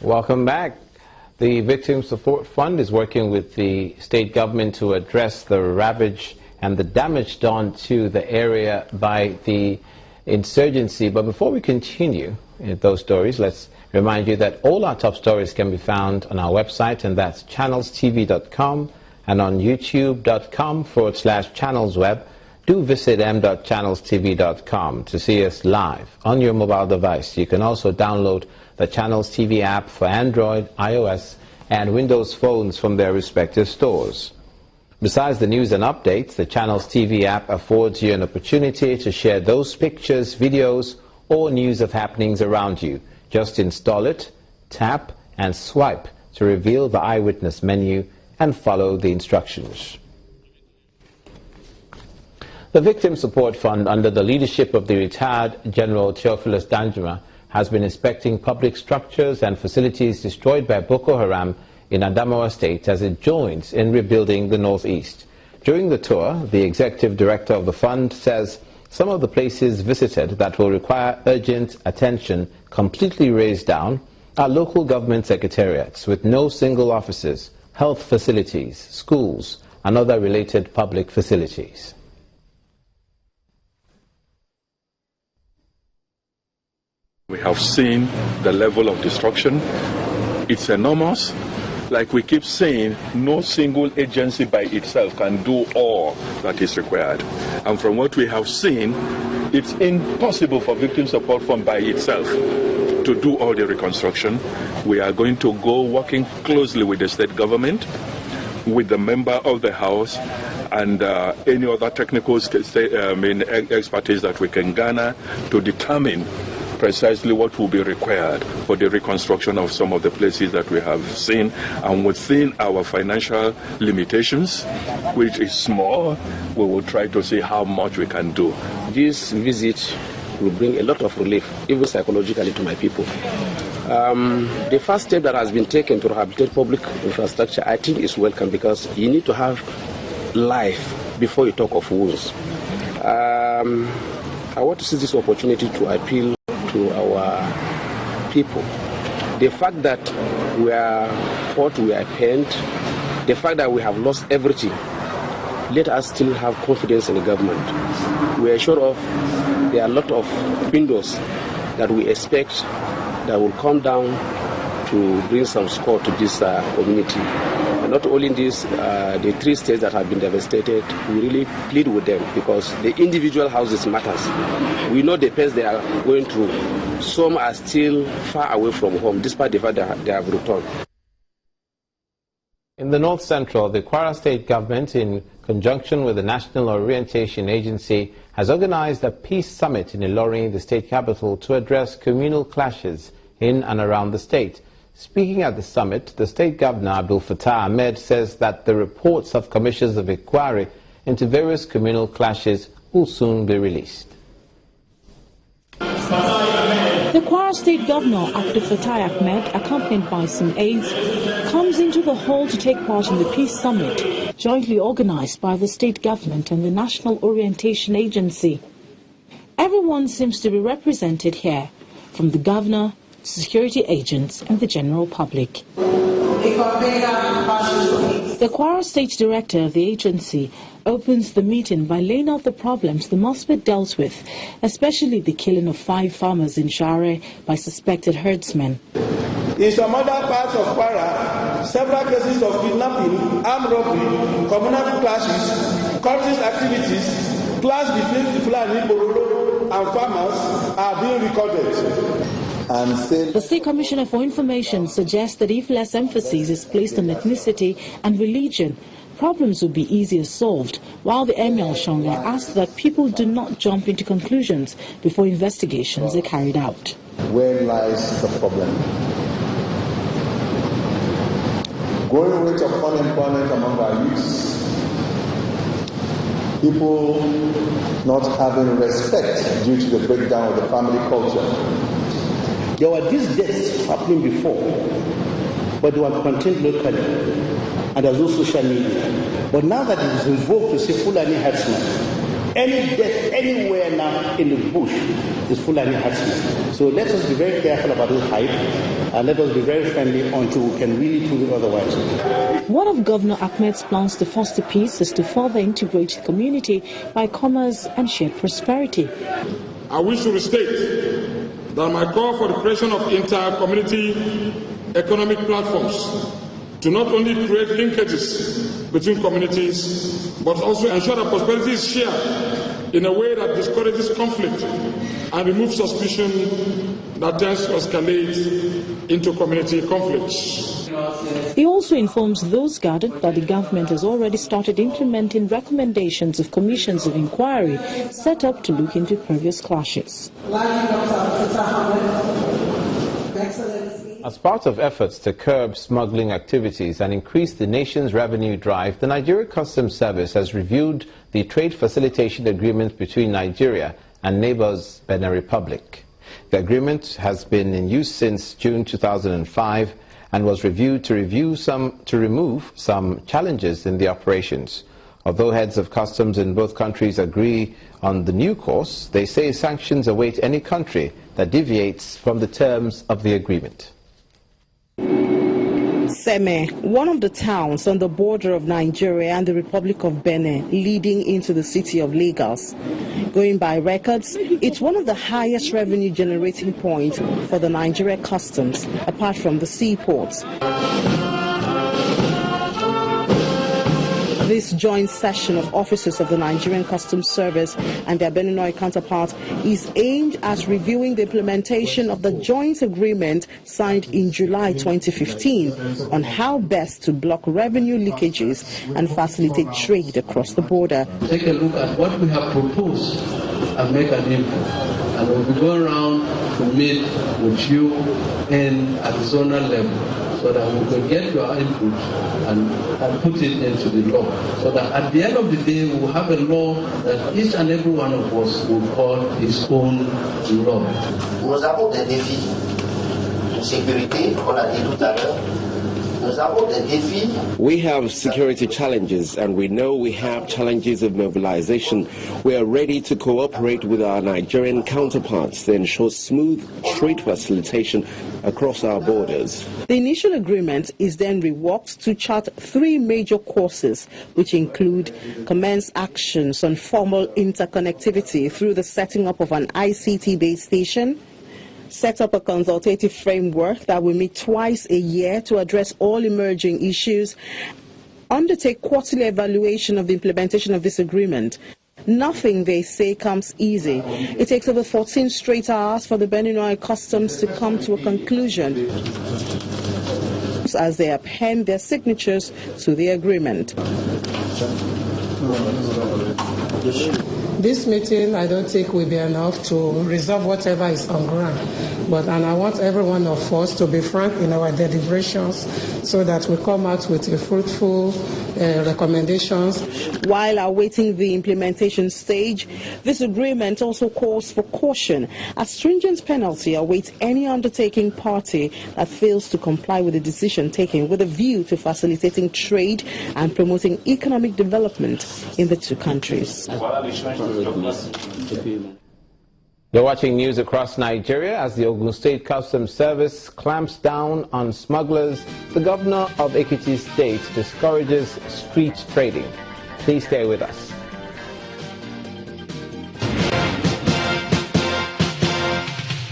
Welcome back. The Victim Support Fund is working with the state government to address the ravage and the damage done to the area by the insurgency. But before we continue in those stories, let's remind you that all our top stories can be found on our website, and that's channelstv.com, and on youtube.com/channelsweb. Do visit m.channelstv.com to see us live on your mobile device. You can also download the Channels TV app for Android, iOS, and Windows phones from their respective stores. Besides the news and updates, the Channels TV app affords you an opportunity to share those pictures, videos, or news of happenings around you. Just install it, tap, and swipe to reveal the eyewitness menu and follow the instructions. The Victim Support Fund, under the leadership of the retired General Theophilus Danjuma, has been inspecting public structures and facilities destroyed by Boko Haram in Adamawa State as it joins in rebuilding the Northeast. During the tour, the executive director of the fund says some of the places visited that will require urgent attention completely razed down are local government secretariats with no single offices, health facilities, schools, and other related public facilities. We have seen the level of destruction. It's enormous. Like we keep saying, no single agency by itself can do all that is required. And from what we have seen, it's impossible for Victim Support Fund by itself to do all the reconstruction. We are going to go working closely with the state government, with the member of the House, and any other technical expertise that we can garner to determine precisely what will be required for the reconstruction of some of the places that we have seen, and within our financial limitations, which is small, we will try to see how much we can do. This visit will bring a lot of relief, even psychologically, to my people. The first step that has been taken to rehabilitate public infrastructure, I think, is welcome, because you need to have life before you talk of wounds. I want to seize this opportunity to appeal to our people. The fact that we are hurt, we are pained, the fact that we have lost everything, let us still have confidence in the government. We are sure of there are a lot of windows that we expect that will come down to bring some score to this community. And not only in this, the 3 states that have been devastated, we really plead with them, because the individual houses matters. We know the pains they are going through. Some are still far away from home, despite the fact that they have returned. In the North Central, the Kwara State government, in conjunction with the National Orientation Agency, has organized a peace summit in Ilorin, the state capital, to address communal clashes in and around the state. Speaking at the summit, the state governor, Abdul Fattah Ahmed, says that the reports of commissions of inquiry into various communal clashes will soon be released. The Kwara State Governor, Abdul Fattah Ahmed, accompanied by some aides, comes into the hall to take part in the Peace Summit, jointly organized by the state government and the National Orientation Agency. Everyone seems to be represented here, from the governor, security agents, and the general public. The Kwara State Director of the agency opens the meeting by laying out the problems that must be dealt with, especially the killing of 5 farmers in Share by suspected herdsmen. In some other parts of Kwara, several cases of kidnapping, armed robbery, communal clashes, cultist activities, clash between the Fulani Bororo and farmers are being recorded. The State Commissioner for Information suggests that if less emphasis is placed on ethnicity and religion, problems will be easier solved, while the Emir Shonga asked that people do not jump into conclusions before investigations are carried out. Where lies the problem? Growing rate of unemployment among our youths, people not having respect due to the breakdown of the family culture. There were these deaths happening before, but they were contained locally, and there's no social media. But now that it is invoked to say Fulani herdsmen, Any death anywhere now in the bush is Fulani herdsmen. So let us be very careful about this hype, and let us be very friendly until we can really prove it otherwise. One of Governor Ahmed's plans to foster peace is to further integrate the community by commerce and shared prosperity. I wish to restate that my call for the creation of inter-community economic platforms to not only create linkages between communities, but also ensure that prosperity is shared in a way that discourages conflict and removes suspicion that tends to escalate into community conflicts. He also informs those gathered that the government has already started implementing recommendations of commissions of inquiry set up to look into previous clashes. As part of efforts to curb smuggling activities and increase the nation's revenue drive, the Nigeria Customs Service has reviewed the trade facilitation agreement between Nigeria and neighbors Benin Republic. The agreement has been in use since June 2005 and was reviewed to remove some challenges in the operations. Although heads of customs in both countries agree on the new course, they say sanctions await any country that deviates from the terms of the agreement. Seme, one of the towns on the border of Nigeria and the Republic of Benin, leading into the city of Lagos. Going by records, it's one of the highest revenue generating points for the Nigeria Customs, apart from the seaports. This joint session of officers of the Nigerian Customs Service and their Beninois counterparts is aimed at reviewing the implementation of the joint agreement signed in July 2015 on how best to block revenue leakages and facilitate trade across the border. Take a look at what we have proposed and make an input. And we'll be going around to meet with you at the zonal level, so that we can get your input and put it into the law. So that at the end of the day, we will have a law that each and every one of us will call its own law. Nous avons des défis de sécurité, on l'a dit tout à l'heure. We have security challenges, and we know we have challenges of mobilization. We are ready to cooperate with our Nigerian counterparts to ensure smooth trade facilitation across our borders. The initial agreement is then reworked to chart 3 major courses, which include commence actions on formal interconnectivity through the setting up of an ICT base station, set up a consultative framework that will meet twice a year to address all emerging issues, undertake quarterly evaluation of the implementation of this agreement. Nothing, they say, comes easy. It takes over 14 straight hours for the Beninois Customs to come to a conclusion as they append their signatures to the agreement. This meeting, I don't think, will be enough to resolve whatever is on ground. And I want every one of us to be frank in our deliberations so that we come out with a fruitful recommendations. While awaiting the implementation stage, this agreement also calls for caution. A stringent penalty awaits any undertaking party that fails to comply with the decision taken with a view to facilitating trade and promoting economic development in the two countries. You're watching news across Nigeria as the Ogun State Customs Service clamps down on smugglers. The governor of Ekiti State discourages street trading. Please stay with us.